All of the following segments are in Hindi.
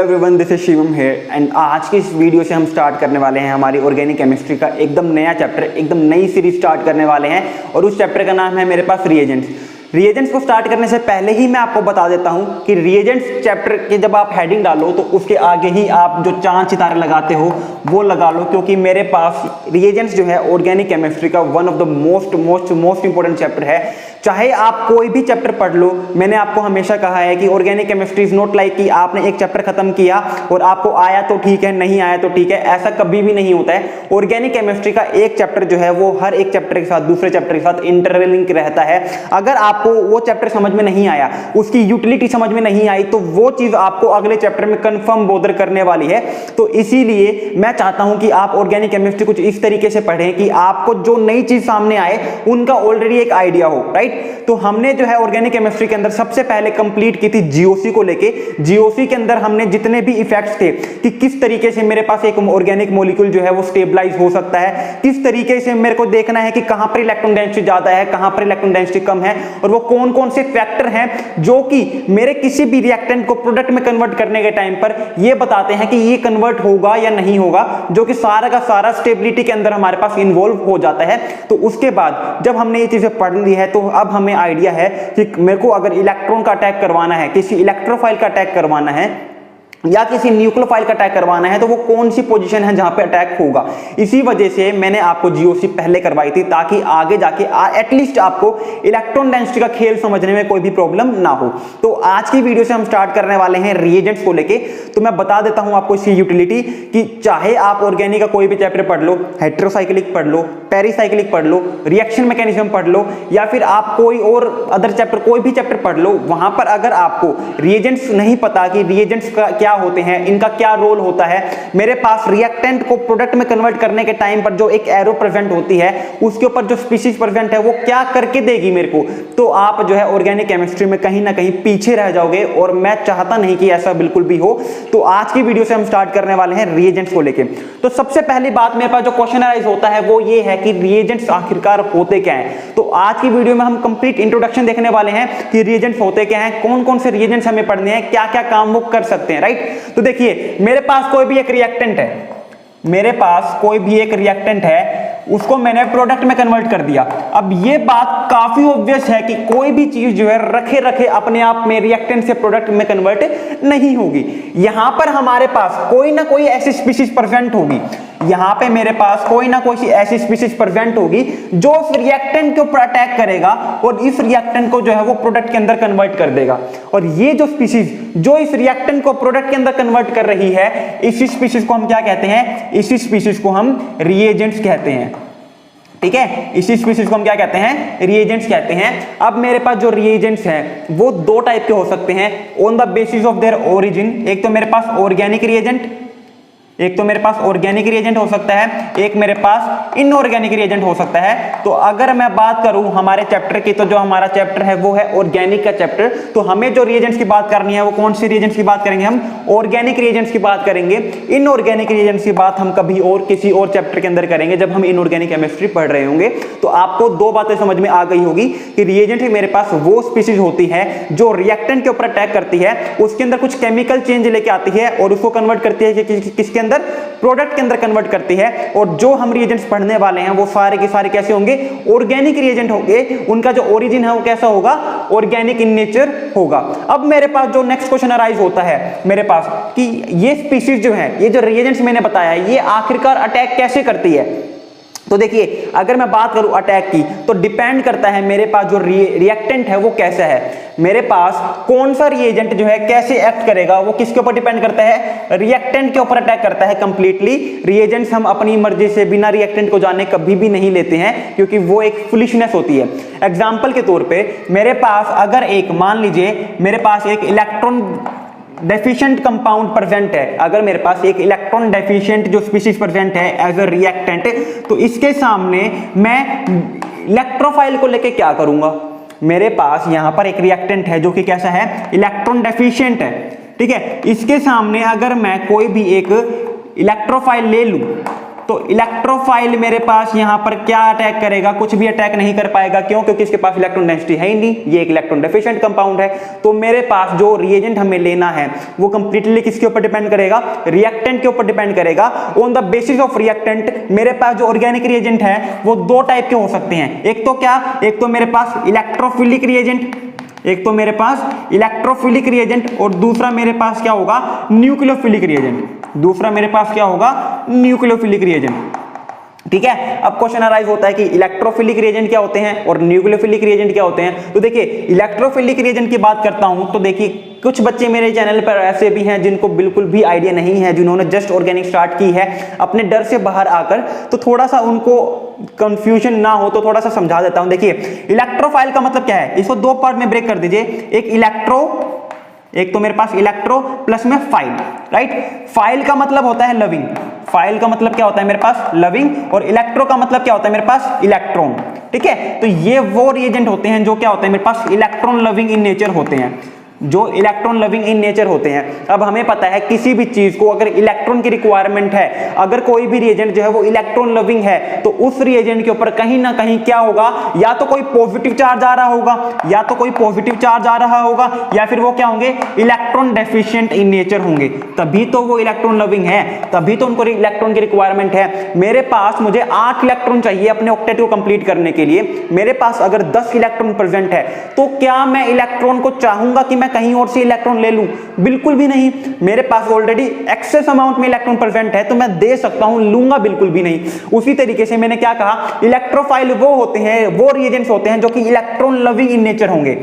Hello everyone, this is Shivam here and आज की इस वीडियो से हम स्टार्ट करने वाले हैं हमारी ऑर्गेनिक केमिस्ट्री का एकदम नया चैप्टर, एकदम नई सीरीज स्टार्ट करने वाले हैं। और उस चैप्टर का नाम है मेरे पास रिएजेंट्स को स्टार्ट करने से पहले ही मैं आपको बता देता हूं कि रिएजेंट्स चैप्टर के जब आप हेडिंग डालो तो उसके आगे ही आप जो चांद सितारे लगाते हो वो लगा लो, क्योंकि मेरे पास रिएजेंट्स जो है ऑर्गेनिक केमिस्ट्री का one of the most important chapter है। चाहे आप कोई भी चैप्टर पढ़ लो, मैंने आपको हमेशा कहा है कि organic chemistry is not like कि आपने एक चैप्टर खत्म किया और आपको आया तो ठीक है, नहीं आया तो ठीक है, ऐसा कभी भी नहीं होता है। ऑर्गेनिक केमिस्ट्री का एक चैप्टर जो है वो हर एक चैप्टर के साथ दूसरे चैप्टर के साथ इंटरलिंक रहता है। अगर आपको वो चैप्टर समझ में नहीं आया, उसकी यूटिलिटी समझ में नहीं आई, तो वो चीज आपको अगले चैप्टर में कंफर्म बोदर करने वाली है। तो इसीलिए मैं चाहता हूं कि आप ऑर्गेनिक केमिस्ट्री कुछ इस तरीके से पढ़ें कि आपको जो नई चीज सामने आए उनका ऑलरेडी एक आइडिया हो, राइट। तो हमने जो है ऑर्गेनिक केमिस्ट्री के अंदर सबसे पहले कंप्लीट की थी जीओसी को लेके। जीओसी के अंदर हमने जितने भी इफेक्ट्स थे कि किस तरीके से मेरे पास एक ऑर्गेनिक मॉलिक्यूल जो है वो स्टेबलाइज हो सकता है, किस तरीके से मेरे को देखना है कि कहां पर इलेक्ट्रॉन डेंसिटी ज्यादा है, कहां पर इलेक्ट्रॉन डेंसिटी कम है, और वो कौन कौन से फैक्टर हैं जो कि मेरे किसी भी रिएक्टेंट को प्रोडक्ट में कन्वर्ट करने के टाइम पर ये बताते हैं कि ये कन्वर्ट होगा या नहीं होगा, जो कि सारा का सारा स्टेबिलिटी के अंदर हमारे पास इन्वॉल्व हो जाता है। तो उसके बाद जब हमने ये चीजें पढ़ ली है तो अब हमें आइडिया है कि मेरे को अगर इलेक्ट्रॉन का अटैक करवाना है, किसी इलेक्ट्रोफाइल का अटैक करवाना है या किसी न्यूक्लियोफाइल का अटैक करवाना है, तो वो कौन सी पोजीशन है जहां पे अटैक होगा। इसी वजह से मैंने आपको जीओसी पहले करवाई थी ताकि आगे जाके एटलीस्ट आपको इलेक्ट्रॉन डेंसिटी का खेल समझने में कोई भी प्रॉब्लम ना हो। तो आज की वीडियो से हम स्टार्ट करने वाले हैं रिएजेंट्स को लेके। तो मैं बता देता हूं आपको इसकी यूटिलिटी कि चाहे आप ऑर्गेनिक का कोई भी चैप्टर पढ़ लो, हेटेरोसाइक्लिक पढ़ लो, पेरीसाइक्लिक पढ़ लो, रिएक्शन मैकेनिज्म पढ़ लो, या फिर आप कोई और अदर चैप्टर कोई भी चैप्टर पढ़ लो, वहां पर अगर आपको रिएजेंट्स नहीं पता कि रिएजेंट्स का क्या होते हैं, इनका क्या रोल होता है, मेरे पास रिएक्टेंट को प्रोडक्ट में कन्वर्ट करने के टाइम पर जो एक एरो प्रेजेंट होती है उसके ऊपर जो स्पीशीज प्रेजेंट है वो क्या करके देगी मेरे को, तो आप जो है ऑर्गेनिक केमिस्ट्री में कहीं ना कहीं पीछे रह जाओगे, और मैं चाहता नहीं कि ऐसा बिल्कुल भी हो। तो आज की वीडियो से हम स्टार्ट करने वाले हैं रिएजेंट्स को लेके। तो सबसे पहली बात मेरे पास जो क्वेश्चन अराइज होता है वो ये है कि रिएजेंट्स आखिरकार होते क्या हैं। तो आज की वीडियो में हम कंप्लीट इंट्रोडक्शन देखने वाले हैं कि रिएजेंट्स होते क्या हैं, कौन कौन से रिएजेंट्स हमें पढ़ने हैं, क्या क्या काम वो कर सकते हैं, राइट। तो देखिए, मेरे पास कोई भी एक रिएक्टेंट है, उसको मैंने प्रोडक्ट में कन्वर्ट कर दिया। अब ये बात काफी ऑब्वियस है कि कोई भी चीज जो है रखे रखे अपने आप में रिएक्टेंट से प्रोडक्ट में कन्वर्ट नहीं होगी। यहां पर हमारे पास कोई ना कोई ऐसी स्पीशीज प्रेजेंट होगी, यहां पे मेरे पास कोई ना कोई ऐसी स्पीशीज प्रेजेंट होगी जो इस रिएक्टेंट के ऊपर अटैक करेगा और इस रिएक्टेंट को जो है वो प्रोडक्ट के अंदर कन्वर्ट कर देगा। और ये जो स्पीशीज जो इस रिएक्टेंट को प्रोडक्ट के अंदर कन्वर्ट कर रही है, इसी स्पीशीज को हम क्या कहते हैं, इसी स्पीशीज को हम रिएजेंट्स कहते हैं, ठीक है। इसी स्पीशीज को हम क्या कहते हैं, रिएजेंट्स कहते हैं। अब मेरे पास जो रिएजेंट्स हैं वो दो टाइप के हो सकते हैं on the basis of their origin. एक तो मेरे पास ऑर्गेनिक रिएजेंट हो सकता है, एक मेरे पास इनऑर्गेनिक रिएजेंट हो सकता है। तो अगर मैं बात करूं हमारे चैप्टर की, तो जो हमारा चैप्टर है वो है ऑर्गेनिक का चैप्टर। तो हमें जो रिएजेंट्स की बात करनी है वो कौन से रिएजेंट्स की बात करेंगे, हम ऑर्गेनिक रिएजेंट्स की बात करेंगे। इनऑर्गेनिक रिएजेंट्स की बात हम कभी और किसी और चैप्टर के अंदर करेंगे जब हम इनऑर्गेनिक केमिस्ट्री पढ़ रहे होंगे। तो आपको दो बातें समझ में आ गई होगी कि रिएजेंट मेरे पास वो स्पीशीज होती है जो रिएक्टेंट के ऊपर अटैक करती है, उसके अंदर कुछ केमिकल चेंज लेके आती है और उसको कन्वर्ट करती है किसके अंदर, प्रोडक्ट के अंदर कन्वर्ट करती है। और जो हम रिएजेंट्स पढ़ने वाले हैं वो सारे के सारे कैसे होंगे, ऑर्गेनिक रिएजेंट होंगे। उनका जो ओरिजिन है वो कैसा होगा, ऑर्गेनिक इन नेचर होगा। अब मेरे पास जो नेक्स्ट क्वेश्चन अराइज होता है मेरे पास कि ये स्पीशीज जो है, ये जो रिएजेंट्स मैंने बताया है, ये आखिरकार अटैक कैसे करती है। तो देखिए, अगर मैं बात करूं अटैक की, तो डिपेंड करता है मेरे पास जो रिएक्टेंट है वो कैसा है, मेरे पास कौन सा रिएजेंट जो है कैसे एक्ट करेगा, वो किसके ऊपर डिपेंड करता है, रिएक्टेंट के ऊपर अटैक करता है कंप्लीटली। रिएजेंट्स हम अपनी मर्जी से बिना रिएक्टेंट को जाने कभी भी नहीं लेते हैं, क्योंकि वो एक फुलिशनेस होती है। एग्जाम्पल के तौर पर मेरे पास अगर एक, मान लीजिए मेरे पास एक इलेक्ट्रॉन डेफिशिएंट कंपाउंड प्रेजेंट है, अगर मेरे पास एक इलेक्ट्रॉन डेफिशिएंट जो स्पीशीज प्रेजेंट है एज अ रिएक्टेंट, तो इसके सामने मैं इलेक्ट्रोफाइल को लेके क्या करूंगा, मेरे पास यहां पर एक रिएक्टेंट है जो कि कैसा है, इलेक्ट्रॉन डेफिशिएंट है, ठीक है। इसके सामने अगर मैं कोई भी एक इलेक्ट्रोफाइल ले लूं तो इलेक्ट्रोफाइल मेरे पास यहां पर क्या अटैक करेगा, कुछ भी अटैक नहीं कर पाएगा। क्यों? क्योंकि इसके पास इलेक्ट्रॉन डेंसिटी है ही नहीं, ये एक इलेक्ट्रॉन डेफिशिएंट कंपाउंड है। तो मेरे पास जो रिएजेंट हमें लेना है वो कंप्लीटली किसके ऊपर डिपेंड करेगा, रिएक्टेंट के ऊपर डिपेंड करेगा। On the basis of reactant मेरे पास जो ऑर्गेनिक रिएजेंट है वो दो टाइप के हो सकते हैं। एक तो क्या, एक तो मेरे पास इलेक्ट्रोफिलिक रिएजेंट, एक तो मेरे पास इलेक्ट्रोफिलिक रिएजेंट और दूसरा मेरे पास क्या होगा, न्यूक्लियोफिलिक रिएजेंट। दूसरा मेरे पास क्या होगा, न्यूक्लियोफिलिक रिएजेंट। ठीक है, अब क्वेश्चन अराइज होता है कि इलेक्ट्रोफिलिक रिएजेंट क्या होते हैं और न्यूक्लियोफिलिक रिएजेंट क्या होते हैं। तो देखिए इलेक्ट्रोफिलिक रिएजेंट की बात करता हूं तो देखिए कुछ बच्चे मेरे चैनल पर ऐसे भी हैं जिनको बिल्कुल भी आइडिया नहीं है, जिन्होंने जस्ट ऑर्गेनिक स्टार्ट की है अपने डर से बाहर आकर, तो थोड़ा सा उनको कंफ्यूजन ना हो तो थोड़ा सा समझा देता हूं। देखिए इलेक्ट्रोफाइल का मतलब क्या है, इसको दो पार्ट में ब्रेक कर दीजिए। एक इलेक्ट्रो, एक तो मेरे पास इलेक्ट्रो प्लस में फाइल, राइट। फाइल का मतलब होता है लविंग, फाइल का मतलब क्या होता है मेरे पास, लविंग, और इलेक्ट्रो का मतलब क्या होता है मेरे पास, इलेक्ट्रॉन। ठीक है, तो ये वो रिएजेंट होते हैं जो क्या होते हैं मेरे पास, इलेक्ट्रॉन लविंग इन नेचर होते हैं, जो इलेक्ट्रॉन लविंग इन नेचर होते हैं। अब हमें पता है किसी भी चीज को अगर इलेक्ट्रॉन की रिक्वायरमेंट है, अगर कोई भी रिएजेंट जो है वो इलेक्ट्रॉन लविंग है, तो उस रिएजेंट के ऊपर कहीं ना कहीं क्या होगा, या तो कोई पॉजिटिव चार्ज आ रहा होगा, या तो कोई पॉजिटिव चार्ज आ रहा होगा, या फिर वो क्या होंगे, इलेक्ट्रॉन डेफिशिएंट इन नेचर होंगे। तभी तो वो इलेक्ट्रॉन लविंग है, तभी तो उनको इलेक्ट्रॉन की रिक्वायरमेंट है। मेरे पास मुझे 8 इलेक्ट्रॉन चाहिए अपने ऑक्टेट को कंप्लीट करने के लिए, मेरे पास अगर 10 इलेक्ट्रॉन प्रेजेंट है, तो क्या मैं इलेक्ट्रॉन को चाहूंगा कि मैं कहीं और से इलेक्ट्रॉन ले लूं? बिल्कुल भी नहीं। मेरे पास ऑलरेडी एक्सेस अमाउंट में इलेक्ट्रॉन प्रेजेंट है, तो मैं दे सकता हूं, लूंगा बिल्कुल भी नहीं। उसी तरीके से मैंने क्या कहा, इलेक्ट्रोफाइल वो होते हैं, वो रिएजेंट्स होते हैं जो कि इलेक्ट्रॉन लविंग इन नेचर होंगे।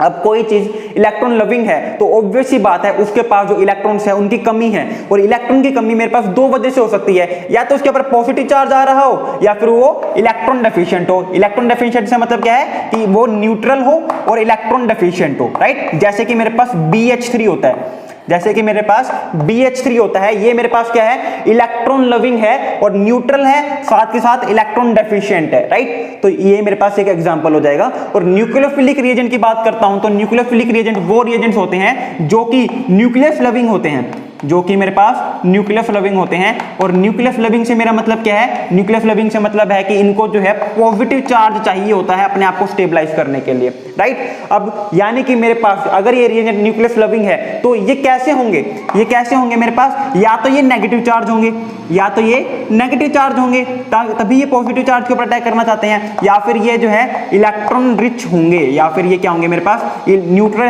अब कोई चीज इलेक्ट्रॉन लविंग है तो ऑब्वियस सी बात है उसके पास जो इलेक्ट्रॉन्स है उनकी कमी है, और इलेक्ट्रॉन की कमी मेरे पास दो वजह से हो सकती है, या तो उसके ऊपर पॉजिटिव चार्ज आ रहा हो, या फिर वो इलेक्ट्रॉन डेफिशिएंट हो। इलेक्ट्रॉन डेफिशिएंट से मतलब क्या है कि वो न्यूट्रल हो और इलेक्ट्रॉन डेफिशिएंट हो, राइट। जैसे कि मेरे पास BH3 होता है, जैसे कि मेरे पास BH3 होता है, ये मेरे पास क्या है, इलेक्ट्रॉन लविंग है और न्यूट्रल है, साथ के साथ इलेक्ट्रॉन डेफिशिएंट है, राइट। तो ये मेरे पास एक एग्जांपल हो जाएगा। और न्यूक्लियोफिलिक रिएजेंट की बात करता हूं तो न्यूक्लियोफिलिक रिएजेंट वो रिएजेंट्स होते हैं जो कि न्यूक्लियस लविंग होते हैं, जो कि मेरे पास न्यूक्लियस लविंग होते हैं। और न्यूक्लियस लविंग से मेरा मतलब क्या है, न्यूक्लियस लविंग से मतलब है कि इनको जो है पॉजिटिव चार्ज चाहिए होता है अपने आप को स्टेबलाइज करने के लिए, राइट। अब यानी कि मेरे पास अगर ये रिएजेंट न्यूक्लियस लविंग है तो ये कैसे होंगे, ये कैसे होंगे मेरे पास, या तो ये नेगेटिव चार्ज होंगे, या तो ये नेगेटिव चार्ज होंगे, तभी ये पॉजिटिव चार्ज के ऊपर अटैक करना चाहते हैं, या फिर ये जो है इलेक्ट्रॉन रिच होंगे, या फिर ये क्या होंगे मेरे पास, ये न्यूट्रल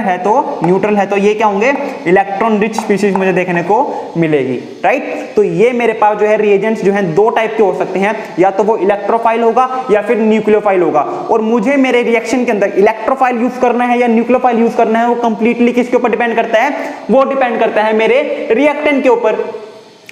है तो ये क्या होंगे, इलेक्ट्रॉन रिच स्पीशीज मुझे देखने को मिलेगी, राइट। तो ये मेरे पास जो है रिएजेंट्स जो हैं दो टाइप के हो सकते हैं, या तो वो इलेक्ट्रोफाइल होगा या फिर न्यूक्लियोफाइल होगा। और मुझे मेरे रिएक्शन के अंदर इलेक्ट्रोफाइल यूज करना है या न्यूक्लियोफाइल यूज करना है, वो कंप्लीटली किसके ऊपर डिपेंड करता है, वो डिपेंड करता है मेरे रिएक्टेंट के ऊपर।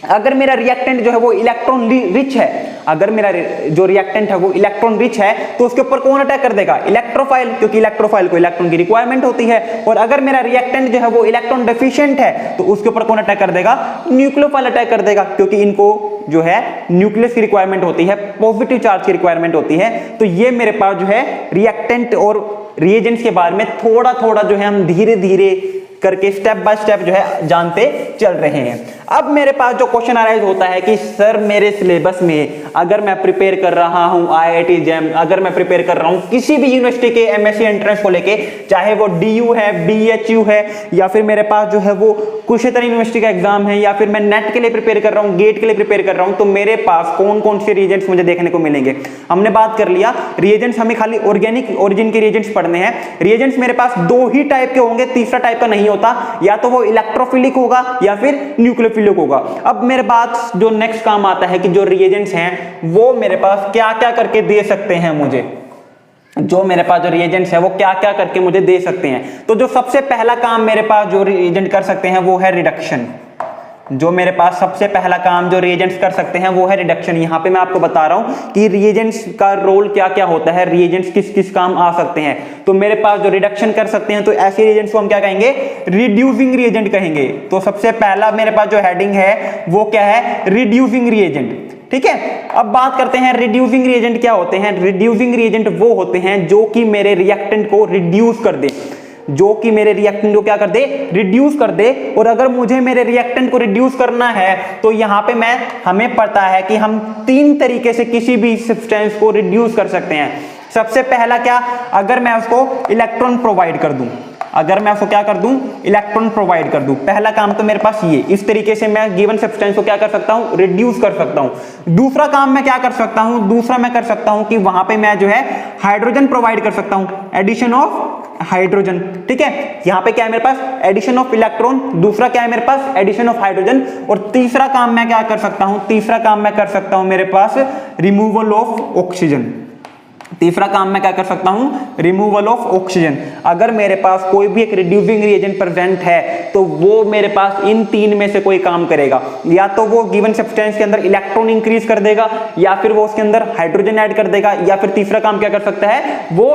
अगर मेरा रिएक्टेंट जो है वो इलेक्ट्रॉन रिच है, अगर मेरा जो रिएक्टेंट है वो इलेक्ट्रॉन रिच है, तो उसके ऊपर कौन अटैक कर देगा, इलेक्ट्रोफाइल, क्योंकि इलेक्ट्रोफाइल को इलेक्ट्रॉन की रिक्वायरमेंट होती है। और अगर मेरा रिएक्टेंट जो है वो इलेक्ट्रॉन डेफिशिएंट है, तो उसके ऊपर कौन अटैक कर देगा, न्यूक्लियोफाइल अटैक कर देगा, क्योंकि इनको जो है न्यूक्लियस की रिक्वायरमेंट होती है, पॉजिटिव चार्ज की रिक्वायरमेंट होती है। तो ये मेरे पास जो है रिएक्टेंट और रिएजेंट्स के बारे में थोड़ा थोड़ा जो है हम धीरे धीरे करके स्टेप बाय स्टेप जो है जानते चल रहे हैं। अब मेरे पास जो क्वेश्चन अराइज होता है कि सर मेरे सिलेबस में अगर मैं प्रिपेयर कर रहा हूं IIT JEM, अगर मैं प्रिपेयर कर रहा हूं किसी भी यूनिवर्सिटी के MSc एंट्रेंस को लेके, चाहे वो DU है, BHU है, या फिर मेरे पास जो है वो कुरुक्षेत्र यूनिवर्सिटी का एग्जाम है, या फिर मैं नेट के लिए प्रिपेयर कर रहा हूं, गेट के लिए प्रिपेयर कर रहा हूं, तो मेरे पास कौन कौन से रिएजेंट्स मुझे देखने को मिलेंगे। हमने बात कर लिया रिएजेंट्स, हमें खाली ऑर्गेनिक ओरिजिन के रिएजेंट्स पढ़ने हैं। रिएजेंट्स मेरे पास दो ही टाइप के होंगे, तीसरा टाइप का नहीं होता, या तो वो इलेक्ट्रोफिलिक होगा या फिर न्यूक्लियोफिलिक होगा। अब मेरे पास जो नेक्स्ट काम आता है कि जो रिएजेंट्स हैं वो मेरे पास क्या क्या करके दे सकते हैं मुझे, जो मेरे पास जो रिएजेंट्स है वो क्या क्या करके मुझे दे सकते हैं। तो जो सबसे पहला काम मेरे पास जो रिएजेंट कर सकते हैं वो है रिडक्शन। जो मेरे पास सबसे पहला काम जो रिएजेंट्स कर सकते हैं वो है रिडक्शन। यहां पे मैं आपको बता रहा हूं कि रिएजेंट्स का रोल क्या क्या होता है, रिएजेंट्स किस किस काम आ सकते हैं। तो मेरे पास जो रिडक्शन कर सकते हैं तो ऐसे रिएजेंट्स को हम क्या कहेंगे, रिड्यूसिंग रिएजेंट कहेंगे। तो सबसे पहला मेरे पास जो हेडिंग है वो क्या है, रिड्यूसिंग रिएजेंट। ठीक है, अब बात करते हैं रिड्यूसिंग रिएजेंट क्या होते हैं। रिड्यूसिंग रिएजेंट वो होते हैं जो कि मेरे रिएक्टेंट को रिड्यूस कर दे। जो कि मेरे रिएक्टेंट को क्या कर दे, रिड्यूस कर दे। और अगर मुझे मेरे रिएक्टेंट को रिड्यूस करना है तो यहां पे हमें पता है कि हम 3 तरीके से किसी भी सब्सटेंस को रिड्यूस कर सकते हैं। सबसे पहला क्या, अगर मैं उसको इलेक्ट्रॉन प्रोवाइड कर दूं, अगर मैं उसको क्या कर दूं, इलेक्ट्रॉन प्रोवाइड कर दूं, पहला काम तो मेरे पास ये, इस तरीके से मैं गिवन सब्सटेंस को क्या कर सकता हूं, रिड्यूस कर सकता हूं। दूसरा काम मैं क्या कर सकता हूं, दूसरा मैं कर सकता हूं कि वहां पे मैं जो है हाइड्रोजन प्रोवाइड कर सकता हूं, एडिशन ऑफ हाइड्रोजन। ठीक है, यहां पे क्या है मेरे पास, एडिशन ऑफ इलेक्ट्रॉन, दूसरा क्या है मेरे पास, एडिशन ऑफ हाइड्रोजन। और तीसरा काम मैं क्या कर सकता हूं, तीसरा काम मैं कर सकता हूं मेरे पास रिमूवल ऑफ ऑक्सीजन। तीसरा काम मैं क्या कर सकता हूं, रिमूवल ऑफ ऑक्सीजन। अगर मेरे पास कोई भी एक रिड्यूसिंग रिएजेंट प्रेजेंट है तो वो मेरे पास इन 3 में से कोई काम करेगा, या तो वो गिवन सब्सटेंस के अंदर इलेक्ट्रॉन इंक्रीज कर देगा, या फिर वो उसके अंदर हाइड्रोजन ऐड कर देगा, या फिर तीसरा काम क्या कर सकता है, वो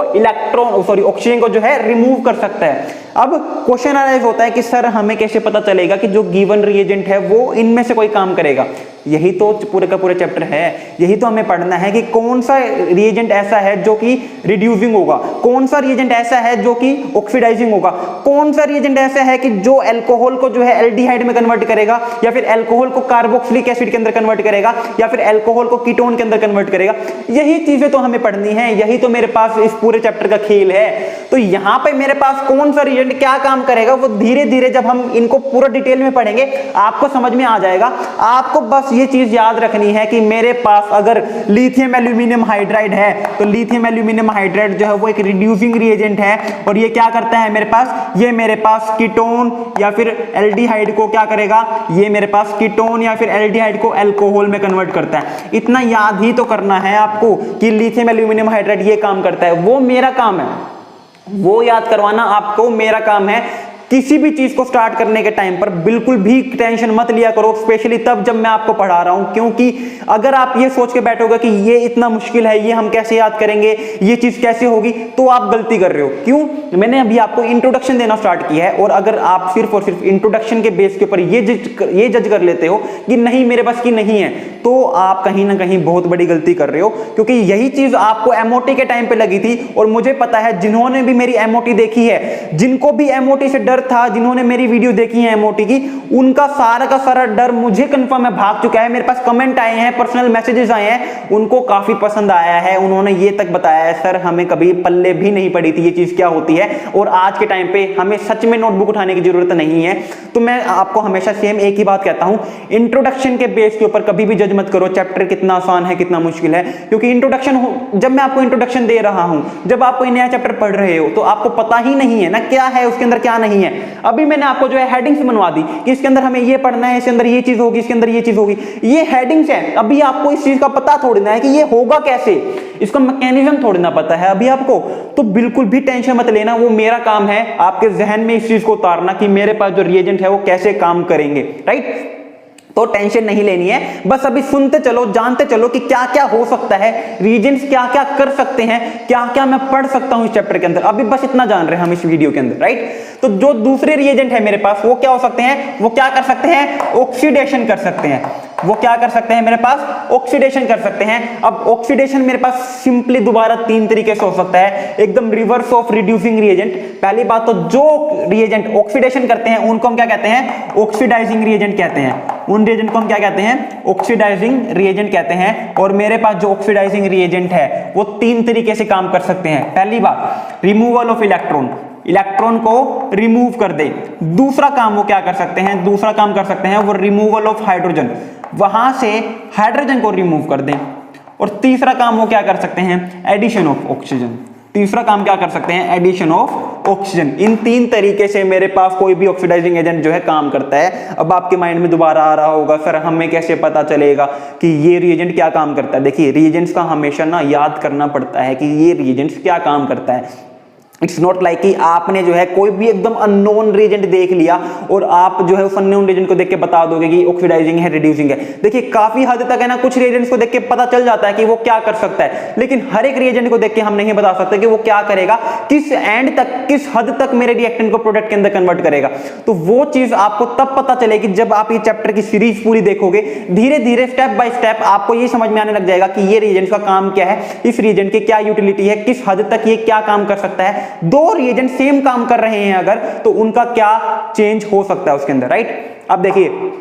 ऑक्सीजन को जो है रिमूव कर सकता है। अब क्वेश्चन अराइज होता है कि सर हमें कैसे पता चलेगा कि जो गिवन रिएजेंट है वो इनमें से कोई काम करेगा। यही तो पूरे का पूरे चैप्टर है, यही तो हमें पढ़ना है कि कौन सा रिएजेंट ऐसा है जो कि रिड्यूसिंग होगा, कौन सा रिएजेंट ऐसा है जो कि ऑक्सीडाइजिंग होगा, कौन सा रिएजेंट ऐसा है कि जो अल्कोहल को जो है एल्डिहाइड में कन्वर्ट करेगा, या फिर अल्कोहल को कार्बोक्सिलिक एसिड के अंदर कन्वर्ट करेगा, या फिर अल्कोहल को कीटोन के अंदर कन्वर्ट करेगा। यही चीजें तो हमें पढ़नी है, यही तो मेरे पास इस पूरे चैप्टर का खेल है। तो यहां पे मेरे पास कौन सा रिएजेंट क्या काम करेगा वो धीरे धीरे जब हम इनको पूरा डिटेल में पढ़ेंगे आपको समझ में आ जाएगा। आपको बस ये चीज याद रखनी है कि मेरे पास अगर लिथियम एल्यूमिनियम हाइड्राइड है तो लिथियम एल्यूमिनियम हाइड्राइड जो है वो एक रिड्यूसिंग रिएजेंट है, और ये क्या करता है मेरे पास, ये मेरे पास कीटोन या फिर एल्डिहाइड को क्या करेगा, ये मेरे पास कीटोन या फिर एल्डिहाइड को अल्कोहल में कन्वर्ट करता है। इतना याद ही तो करना है आपको कि लिथियम एल्यूमिनियम हाइड्राइड ये काम करता है, वो मेरा काम है, वो याद करवाना आपको मेरा काम है। किसी भी चीज को स्टार्ट करने के टाइम पर बिल्कुल भी टेंशन मत लिया करो, स्पेशली तब जब मैं आपको पढ़ा रहा हूं, क्योंकि अगर आप ये सोच के बैठोगे कि ये इतना मुश्किल है, ये हम कैसे याद करेंगे, ये चीज कैसे होगी, तो आप गलती कर रहे हो। क्यों, मैंने अभी आपको इंट्रोडक्शन देना स्टार्ट किया है, और अगर आप सिर्फ और सिर्फ इंट्रोडक्शन के बेस के ऊपर ये जज कर लेते हो कि नहीं मेरे बस की नहीं है, तो आप कहीं ना कहीं बहुत बड़ी गलती कर रहे हो। क्योंकि यही चीज आपको एमओटी के टाइम पे लगी थी, और मुझे पता है जिन्होंने भी मेरी एमओटी देखी है, जिनको भी एमओटी से डर था, जिन्होंने मेरी वीडियो देखी है एमओटी की, उनका सारा का सारा डर मुझे कंफर्म है भाग चुका है। मेरे पास कमेंट आए हैं, पर्सनल मैसेजेस आए हैं, उनको काफी पसंद आया है, उन्होंने ये तक बताया है सर हमें कभी पल्ले भी नहीं पड़ी थी ये चीज क्या होती है, और आज के टाइम पे हमें सच में नोटबुक उठाने की जरूरत नहीं है। तो मैं आपको हमेशा सेम एक ही बात कहता हूं, इंट्रोडक्शन के बेस के ऊपर कभी भी जज मत करो चैप्टर कितना आसान है कितना मुश्किल है, क्योंकि इंट्रोडक्शन जब मैं आपको इंट्रोडक्शन दे रहा हूं, जब आप कोई नया चैप्टर पढ़ रहे हो तो आपको पता ही नहीं है ना क्या है उसके अंदर क्या नहीं है। अभी मैंने आपको जो है हेडिंग्स बनवा दी कि इसके अंदर हमें ये पढ़ना है, इसके अंदर ये चीज होगी, इसके अंदर ये चीज होगी, ये हेडिंग्स है। अभी आपको इस चीज का पता थोड़ी ना है कि ये होगा कैसे, इसका मैकेनिज्म थोड़ी ना पता है अभी आपको। तो बिल्कुल भी टेंशन मत लेना, वो मेरा काम है आपके जहन में इस चीज को उतारना कि मेरे पास जो रिएजेंट है वो कैसे काम करेंगे, राइट। तो टेंशन नहीं लेनी है, बस अभी सुनते चलो, जानते चलो कि क्या क्या हो सकता है, रिएजेंट्स क्या क्या कर सकते हैं, क्या क्या मैं पढ़ सकता हूं इस चैप्टर के अंदर। अभी बस इतना जान रहे हैं हम इस वीडियो के अंदर, राइट। तो जो दूसरे रिएजेंट है मेरे पास वो क्या हो सकते हैं, वो क्या कर सकते हैं, ऑक्सीडेशन कर सकते हैं। वो क्या कर सकते हैं मेरे पास, ऑक्सीडेशन कर सकते हैं। अब ऑक्सीडेशन मेरे पास सिंपली दोबारा 3 तरीके से हो सकता है, एकदम रिवर्स ऑफ रिड्यूसिंग रिएजेंट। पहली बात तो जो रिएजेंट ऑक्सीडेशन करते हैं उनको हम क्या कहते हैं, ऑक्सीडाइजिंग रिएजेंट कहते हैं। उन रिएजेंट को हम क्या कहते हैं, ऑक्सीडाइजिंग रिएजेंट कहते हैं। और मेरे पास जो ऑक्सीडाइजिंग रिएजेंट है वो 3 तरीके से काम कर सकते हैं। पहली बात, रिमूवल ऑफ इलेक्ट्रॉन, इलेक्ट्रॉन को रिमूव कर दे। दूसरा काम वो क्या कर सकते हैं, दूसरा काम कर सकते हैं वो रिमूवल ऑफ हाइड्रोजन, वहां से हाइड्रोजन को रिमूव कर दें। और तीसरा काम वो क्या कर सकते हैं, एडिशन ऑफ ऑक्सीजन। तीसरा काम क्या कर सकते हैं, एडिशन ऑफ ऑक्सीजन। इन 3 तरीके से मेरे पास कोई भी ऑक्सीडाइजिंग एजेंट जो है काम करता है। अब आपके माइंड में दोबारा आ रहा होगा सर हमें कैसे पता चलेगा कि ये रिएजेंट क्या काम करता है। देखिए रिएजेंट्स का हमेशा ना याद करना पड़ता है कि ये रिएजेंट्स क्या काम करता है। इट्स नॉट लाइक कि आपने जो है कोई भी एकदम अननोन रिएजेंट देख लिया और आप जो है उस अननोन रिएजेंट को देख के बता दोगे कि ऑक्सीडाइजिंग है, रिड्यूसिंग है। देखिए काफी हद तक है ना, कुछ रिएजेंट्स को देख के पता चल जाता है कि वो क्या कर सकता है, लेकिन हर एक रिएजेंट को देख के हम नहीं बता सकते कि वो क्या करेगा, किस एंड तक, किस हद तक मेरे रिएक्टेंट को प्रोडक्ट के अंदर कन्वर्ट करेगा। तो वो चीज आपको तब पता चलेगी जब आप ये चैप्टर की सीरीज पूरी देखोगे। धीरे धीरे स्टेप बाय स्टेप आपको ये समझ में आने लग जाएगा कि ये रिएजेंट का काम क्या है, इस रिएजेंट की क्या यूटिलिटी है, किस हद तक ये क्या काम कर सकता है। दो रिएजेंट सेम काम कर रहे हैं अगर, तो उनका क्या चेंज हो सकता है उसके अंदर, राइट। अब देखिए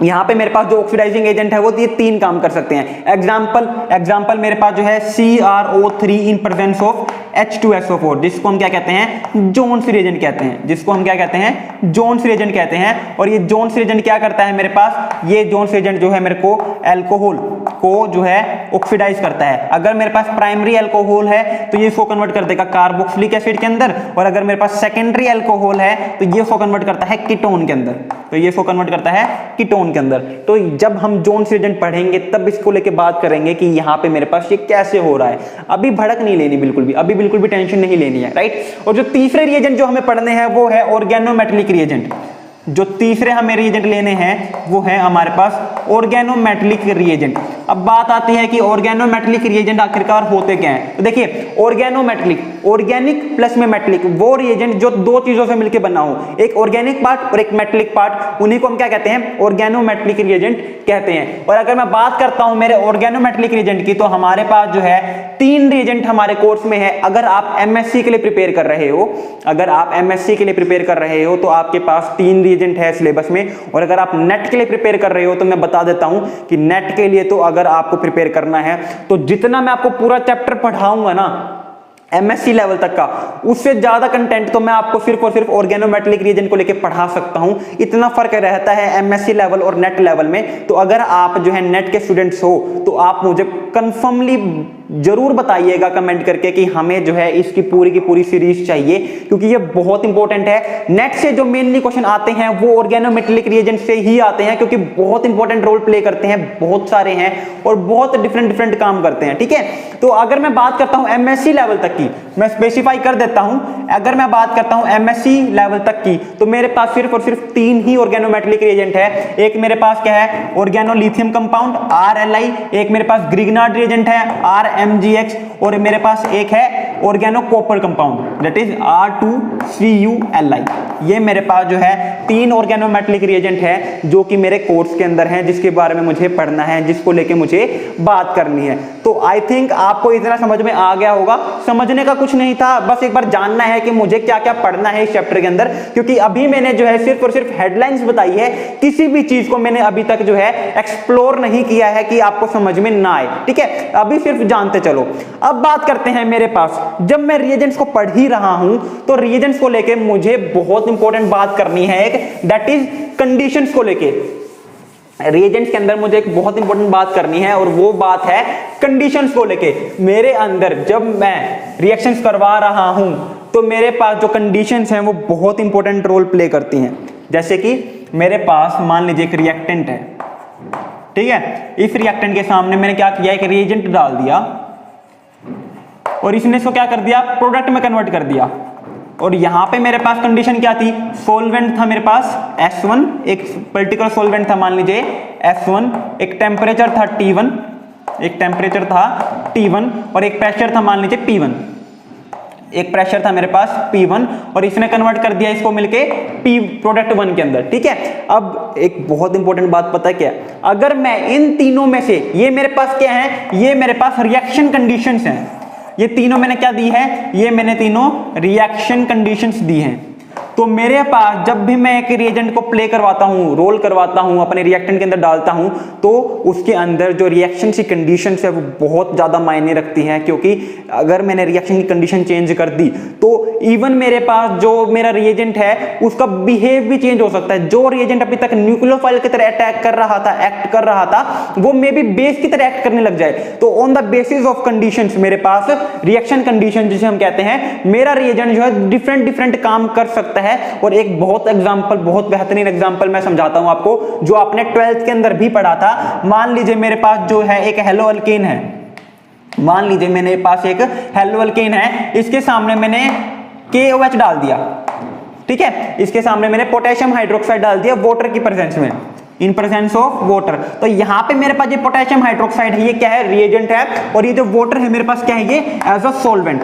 यहाँ पे मेरे पास जो ऑक्सीडाइजिंग एजेंट है वो ये तीन काम कर सकते हैं। एग्जाम्पल मेरे पास जो है CrO3 in presence of H2SO4, जिसको हम क्या कहते हैं, जोन्स रिएजेंट कहते हैं, जिसको हम क्या कहते हैं, जोन्स रिएजेंट कहते हैं। और ये जोन्स रिएजेंट क्या करता है मेरे पास, ये जोन्स रिएजेंट जो है मेरे को अल्कोहल को जो है ऑक्सीडाइज करता है। अगर मेरे पास प्राइमरी अल्कोहल है तो ये इसको कन्वर्ट कर देगा कार्बोक्सिलिक एसिड के अंदर, और अगर मेरे पास सेकेंडरी अल्कोहल है तो ये इसको कन्वर्ट करता है कीटोन के अंदर, तो ये इसको कन्वर्ट करता है कीटोन के अंदर। तो जब हम जोन्स रिएजेंट पढ़ेंगे तब इसको लेके बात करेंगे कि यहाँ पे मेरे पास ये कैसे हो रहा है। अभी भड़क नहीं लेनी बिल्कुल भी, अभी बिल्कुल भी टेंशन नहीं लेनी है, राइट। और जो तीसरे रिएजेंट जो हमें पढ़ने हैं वो है ऑर्गेनोमेटेलिक रिएजेंट। जो तीसरे हमें रिएजेंट लेने हैं वो है हमारे पास ऑर्गेनोमेटेलिक रिएजेंट। अब बात आती है कि ऑर्गेनोमेटेलिक रिएजेंट आखिरकार होते क्या हैं। तो देखिए ऑर्गेनोमेटेलिक, ऑर्गेनिक प्लस में मेटेलिक, वो रिएजेंट जो दो चीजों से मिलकर बना हो, एक ऑर्गेनिक पार्ट और एक मेटेलिक पार्ट, उन्हीं को हम क्या कहते हैं, ऑर्गेनोमेटेलिक रिएजेंट कहते हैं। और अगर मैं बात करता हूं मेरे ऑर्गेनोमेटेलिक रिएजेंट की, तो हमारे पास जो है तीन रिएजेंट हमारे कोर्स में है। अगर आप एमएससी के लिए प्रिपेयर कर रहे हो, अगर आप एमएससी के लिए प्रिपेयर कर रहे हो तो आपके पास तीन रिएजेंट है सिलेबस में। और अगर आप नेट के लिए प्रिपेयर कर रहे हो तो मैं बता देता हूं कि नेट के लिए तो अगर आपको प्रिपेयर करना है तो जितना मैं आपको पूरा चैप्टर पढ़ाऊंगा ना एमएससी लेवल तक का, उससे ज्यादा कंटेंट तो मैं आपको सिर्फ और सिर्फ ऑर्गेनोमेटेलिक रिएजेंट को लेके पढ़ा सकता हूं। इतना फर्क रहता है एमएससी लेवल और नेट लेवल में। तो अगर आप जो है नेट के स्टूडेंट्स हो तो आप मुझे कंफर्मली जरूर बताइएगा कमेंट करके कि हमें जो है इसकी पूरी की पूरी सीरीज चाहिए, क्योंकि ये बहुत इंपॉर्टेंट है। नेट से जो मेनली क्वेश्चन आते हैं वो ऑर्गेनोमेटेलिक रिएजेंट से ही आते हैं, क्योंकि बहुत इंपॉर्टेंट रोल प्ले करते हैं, बहुत सारे हैं और बहुत डिफरेंट काम करते हैं, ठीक है। तो अगर मैं बात करता हूं एमएससी लेवल तक की, मैं स्पेसिफाई कर देता हूं, अगर मैं बात करता हूं एमएससी लेवल तक की, तो मेरे पास सिर्फ और सिर्फ तीन ही ऑर्गेनोमेटेलिक रिएजेंट है। एक मेरे पास क्या है, ऑर्गेनोलिथियम कंपाउंड RLI, एक मेरे पास ग्रिग्नार्ड रिएजेंट है RMGX, और मेरे पास एक है organocopper compound that is R2CuLi। ये मेरे पास जो है तीन ऑर्गेनोमेटेलिक रिएजेंट है जो कि मेरे कोर्स के अंदर हैं, जिसके बारे में मुझे पढ़ना है, जिसको लेके मुझे बात करनी है। तो आई थिंक आपको इतना समझ में आ गया होगा। समझने का कुछ नहीं था, बस एक बार जानना है कि मुझे क्या क्या पढ़ना है इस चैप्टर के अंदर, क्योंकि अभी मैंने जो है सिर्फ और सिर्फ हेडलाइंस बताई है, किसी भी चीज को मैंने अभी तक जो है एक्सप्लोर नहीं किया है कि आपको समझ में ना आए, ठीक है। अभी सिर्फ जानते चलो। अब बात करते हैं मेरे पास, जब मैं रिएजेंट्स को पढ़ ही रहा हूं तो रिएजेंट्स को लेके मुझे बहुत इंपॉर्टेंट बात करनी है एक, दैट इज कंडीशंस को लेके। रिएजेंट्स के अंदर मुझे एक बहुत इंपॉर्टेंट बात करनी है और वो बात है कंडीशंस को लेके। मेरे अंदर जब मैं रिएक्शंस करवा रहा हूं तो मेरे पास जो कंडीशंस हैं वो बहुत इंपॉर्टेंट रोल प्ले करती हैं। जैसे कि मेरे पास मान लीजिए एक रिएक्टेंट है, ठीक है। इस रिएक्टेंट के सामने मैंने क्या किया, एक रिएजेंट डाल दिया और इसने इसको क्या कर दिया, प्रोडक्ट में कन्वर्ट कर दिया। और यहां पे मेरे पास कंडीशन क्या थी, सोलवेंट था मेरे पास S1, एक पर्टिकुलर सोलवेंट था मान लीजिए S1, एक टेम्परेचर था T1, एक टेम्परेचर था T1 और एक प्रेशर था मान लीजिए P1, एक प्रेशर था मेरे पास P1 और इसने कन्वर्ट कर दिया इसको मिलके P प्रोडक्ट 1 के अंदर, ठीक है। अब एक बहुत इंपॉर्टेंट बात पता है क्या, अगर मैं इन तीनों में से, ये मेरे पास क्या है, ये मेरे पास रिएक्शन कंडीशंस हैं, ये तीनों मैंने क्या दी है, ये मैंने तीनों रिएक्शन कंडीशंस दी हैं। तो मेरे पास जब भी मैं एक रिएजेंट को प्ले करवाता हूं, रोल करवाता हूं, अपने रिएक्टेंट के अंदर डालता हूं, तो उसके अंदर जो रिएक्शन की कंडीशंस है वो बहुत ज्यादा मायने रखती हैं, क्योंकि अगर मैंने रिएक्शन की कंडीशन चेंज कर दी तो इवन मेरे पास जो मेरा रिएजेंट है उसका बिहेव भी चेंज हो सकता है। जो रिएजेंट अभी तक न्यूक्लियोफाइल की तरह अटैक कर रहा था, एक्ट कर रहा था, वो मे बी बेस की तरह एक्ट करने लग जाए। तो on the basis of conditions मेरे पास रिएक्शन कंडीशन जिसे हम कहते हैं, मेरा रिएजेंट जो है डिफरेंट काम कर सकता है। और एक बहुत बेहतरीन एग्जांपल मैं समझाता हूं आपको, जो आपने 12th के अंदर भी पढ़ा था। मान लीजिए मेरे पास जो है एक हेलो अल्केन है, मान लीजिए मेरे पास एक हेलो अल्केन है, इसके सामने मैंने KOH डाल दिया, ठीक है। इसके सामने मैंने पोटेशियम हाइड्रोक्साइड डाल दिया वाटर की प्रेजेंस में, इन प्रेजेंस ऑफ वाटर। तो यहां पे मेरे पास ये पोटेशियम हाइड्रोक्साइड है, ये क्या है, रिएजेंट है, और ये जो वाटर है मेरे पास क्या है, ये एज अ सॉल्वेंट।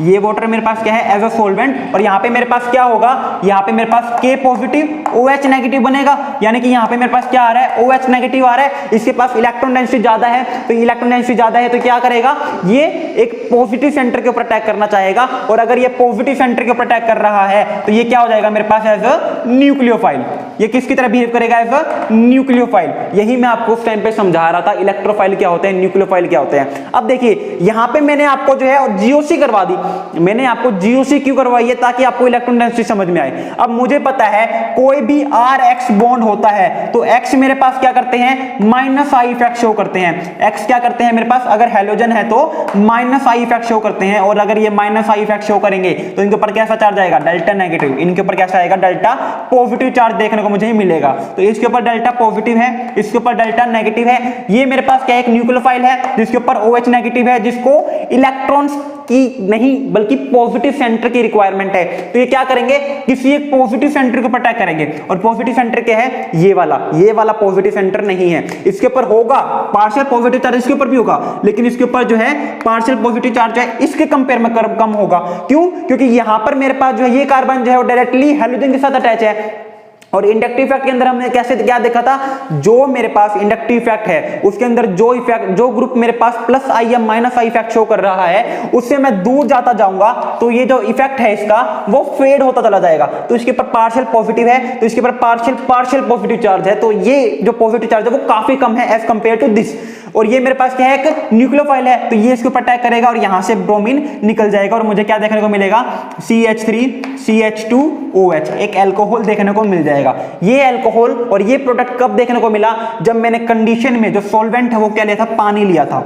ये वाटर मेरे पास क्या है एज अ सोलवेंट, और यहाँ पे मेरे पास क्या होगा, यहाँ पे मेरे पास K पॉजिटिव OH नेगेटिव बनेगा, यानी कि यहाँ पे मेरे पास क्या आ रहा है OH नेगेटिव आ रहा है, इसके पास इलेक्ट्रॉन डेंसिटी ज्यादा है, तो इलेक्ट्रॉन डेंसिटी ज्यादा है तो क्या करेगा, ये एक पॉजिटिव सेंटर के ऊपर अटैक करना चाहेगा, और अगर ये पॉजिटिव सेंटर के ऊपर अटैक कर रहा है तो ये क्या हो जाएगा मेरे पास एज अ न्यूक्लियोफाइल, ये किसकी तरह बिहेव करेगा एज अ न्यूक्लियोफाइल। यही मैं आपको उस टाइम पे समझा रहा था इलेक्ट्रोफाइल क्या होते हैं, न्यूक्लियोफाइल क्या होते हैं। अब देखिए यहां पे मैंने आपको जो है जीओसी करवा दी, मैंने आपको जीओसी क्यों करवाई है, ताकि आपको इलेक्ट्रॉन डेंसिटी समझ में आए। अब मुझे पता है कोई भी RX बॉन्ड होता है तो X मेरे पास क्या करते हैं माइनस आई इफेक्ट शो करते हैं, X क्या करते हैं मेरे पास, अगर हेलोजन है तो माइनस आई इफेक्ट शो करते हैं, और अगर ये माइनस आई इफेक्ट शो करेंगे तो इनके ऊपर कैसा चार्ज आएगा डेल्टा नेगेटिव, इनके ऊपर कैसा आएगा डेल्टा पॉजिटिव चार्ज देखने को मुझे मिलेगा। तो इसके ऊपर डेल्टा पॉजिटिव है, इसके ऊपर डेल्टा नेगेटिव है। ये मेरे पास क्या एक न्यूक्लियोफाइल है जिसके ऊपर OH नेगेटिव है, जिसको इलेक्ट्रॉन्स की नहीं बल्कि पॉजिटिव सेंटर की रिक्वायरमेंट है। तो ये क्या करेंगे, किसी एक पॉजिटिव सेंटर के ऊपर अटैक करेंगे, और पॉजिटिव सेंटर क्या है ये वाला पॉजिटिव सेंटर नहीं है, इसके ऊपर होगा पार्शियल पॉजिटिव चार्ज, इसके ऊपर भी होगा, लेकिन इसके ऊपर जो है पार्शियल पॉजिटिव चार्ज है इसके कंपेयर में कम होगा। क्यों, क्योंकि यहां पर मेरे पास जो है ये कार्बन जो है वो डायरेक्टली हेलोजन के साथ अटैच है, और इंडक्टिव इफेक्ट के अंदर हमने कैसे क्या देखा था, जो मेरे पास इंडक्टिव इफेक्ट है उसके अंदर जो ग्रुप मेरे पास प्लस आई या माइनस आई इफेक्ट शो कर रहा है, उससे मैं दूर जाता जाऊंगा तो ये जो इफेक्ट है इसका वो फेड होता चला जाएगा। तो इसके ऊपर पार्शियल पॉजिटिव है तो इसके ऊपर पार्शियल पॉजिटिव चार्ज है, तो ये जो पॉजिटिव चार्ज है वो काफी कम है एज कंपेयर टू दिस। और ये मेरे पास क्या है एक न्यूक्लियोफाइल है, तो ये इसके ऊपर अटैक करेगा और यहां से ब्रोमीन निकल जाएगा, और मुझे क्या देखने को मिलेगा CH3 CH2OH, एक अल्कोहल देखने को मिल जाएगा। ये अल्कोहल और ये प्रोडक्ट कब देखने को मिला, जब मैंने कंडीशन में जो सॉल्वेंट है वो क्या लिया था, पानी लिया था,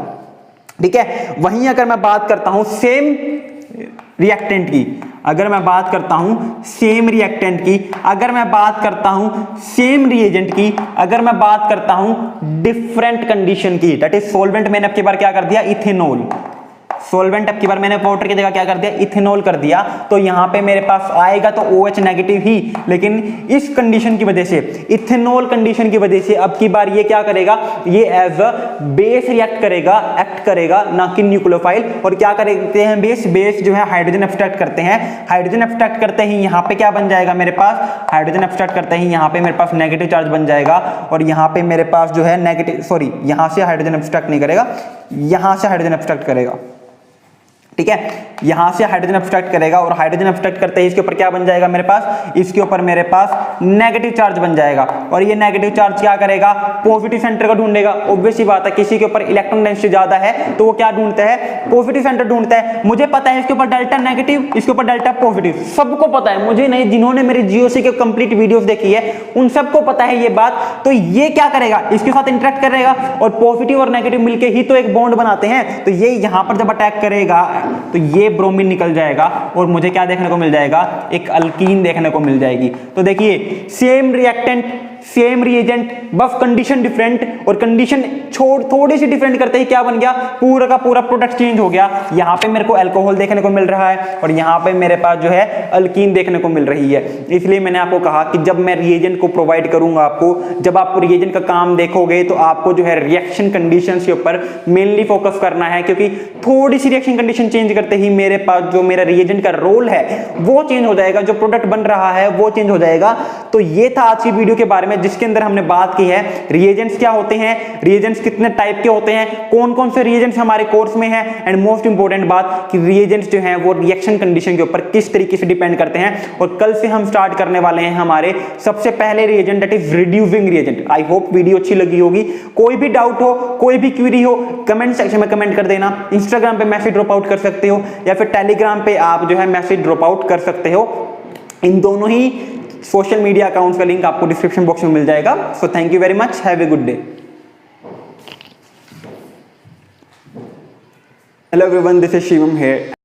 ठीक है। वहीं अगर मैं बात करता हूं सेम रिएक्टेंट की, अगर मैं बात करता हूं सेम रिएक्टेंट की, अगर मैं बात करता हूं सेम रिएजेंट की, अगर मैं बात करता हूं डिफरेंट कंडीशन की, दैट इज सॉल्वेंट मैंने अब की बार क्या कर दिया इथेनॉल, सॉल्वेंट अब की बार मैंने वाटर की जगह क्या कर दिया इथेनॉल कर दिया, तो यहां पे मेरे पास आएगा तो OH नेगेटिव ही, लेकिन इस कंडीशन की वजह से इथेनॉल कंडीशन की वजह से अब की बार ये क्या करेगा, ये एज अ बेस रिएक्ट करेगा, एक्ट करेगा, ना कि न्यूक्लियोफाइल। और क्या करते हैं बेस जो है हाइड्रोजन एब्स्ट्रैक्ट करते हैं, हाइड्रोजन एब्स्ट्रैक्ट करते ही यहां पे क्या बन जाएगा मेरे पास, हाइड्रोजन एब्स्ट्रैक्ट करते ही यहां पे मेरे पास नेगेटिव चार्ज बन जाएगा, और यहां पे मेरे पास जो है नेगेटिव यहां से हाइड्रोजन एब्स्ट्रैक्ट नहीं करेगा, यहां से हाइड्रोजन एब्स्ट्रैक्ट करेगा, ठीक है, यहां से हाइड्रोजन एब्स्ट्रैक्ट करेगा, और हाइड्रोजन एब्स्ट्रैक्ट करते ही इसके ऊपर क्या बन जाएगा मेरे पास, इसके ऊपर मेरे पास नेगेटिव चार्ज बन जाएगा, और ये नेगेटिव चार्ज क्या करेगा पॉजिटिव सेंटर को ढूंढेगा। ऑब्वियस सी बात है, किसी के ऊपर इलेक्ट्रॉन डेंसिटी ज्यादा है तो वो क्या ढूंढता है, पॉजिटिव सेंटर ढूंढता है। मुझे पता है इसके ऊपर डेल्टा नेगेटिव, इसके ऊपर डेल्टा पॉजिटिव, सबको पता है, मुझे नहीं, जिन्होंने मेरी जीओसी के कंप्लीट वीडियोस देखी है उन सबको पता है ये बात। तो ये क्या करेगा, इसके साथ इंटरेक्ट करेगा, और पॉजिटिव और नेगेटिव मिलके ही तो एक बॉन्ड बनाते हैं, तो ये यहां पर जब अटैक करेगा तो ये ब्रोमीन निकल जाएगा, और मुझे क्या देखने को मिल जाएगा, एक अल्कीन देखने को मिल जाएगी। तो देखिए सेम रिएक्टेंट सेम रिएजेंट, बस कंडीशन डिफरेंट, और कंडीशन थोड़ी सी डिफरेंट करते ही क्या बन गया, पूरा का पूरा प्रोडक्ट चेंज हो गया। यहां पे मेरे को अल्कोहल देखने को मिल रहा है और यहां पे मेरे पास जो है अल्कीन देखने को मिल रही है। इसलिए मैंने आपको कहा कि जब मैं रिएजेंट को प्रोवाइड करूंगा आपको, जब आप रिएजेंट का काम देखोगे तो आपको जो है रिएक्शन कंडीशंस के ऊपर मेनली फोकस करना है, क्योंकि थोड़ी सी रिएक्शन कंडीशन चेंज करते ही मेरे पास जो मेरा रिएजेंट का रोल है वो चेंज हो जाएगा, जो प्रोडक्ट बन रहा है वो चेंज हो जाएगा। तो ये था आज की वीडियो के बारे में, जिसके अंदर हमने बात की है रिएजेंट्स क्या होते हैं, रिएजेंट्स कितने टाइप के होते हैं, कौन कौन से रिएजेंट्स हमारे कोर्स में हैं, एंड मोस्ट इंपोर्टेंट बात कि रिएजेंट्स जो हैं वो रिएक्शन कंडीशन के ऊपर किस तरीके से डिपेंड करते हैं। और कल से हम स्टार्ट करने वाले हैं हमारे सबसे पहले reagent, that is reducing reagent. I hope video अच्छी लगी होगी। कोई भी डाउट हो, कोई भी क्वेरी हो, कमेंट सेक्शन में कमेंट कर देना। इंस्टाग्राम पे मैसेज ड्रॉप आउट कर सकते हो, या फिर टेलीग्राम पे आप जो है मैसेज ड्रॉप आउट कर सकते हो। इन दोनों ही सोशल मीडिया अकाउंट्स का लिंक आपको डिस्क्रिप्शन बॉक्स में मिल जाएगा। So thank you very much, have a good day. Hello everyone, this is Shivam here.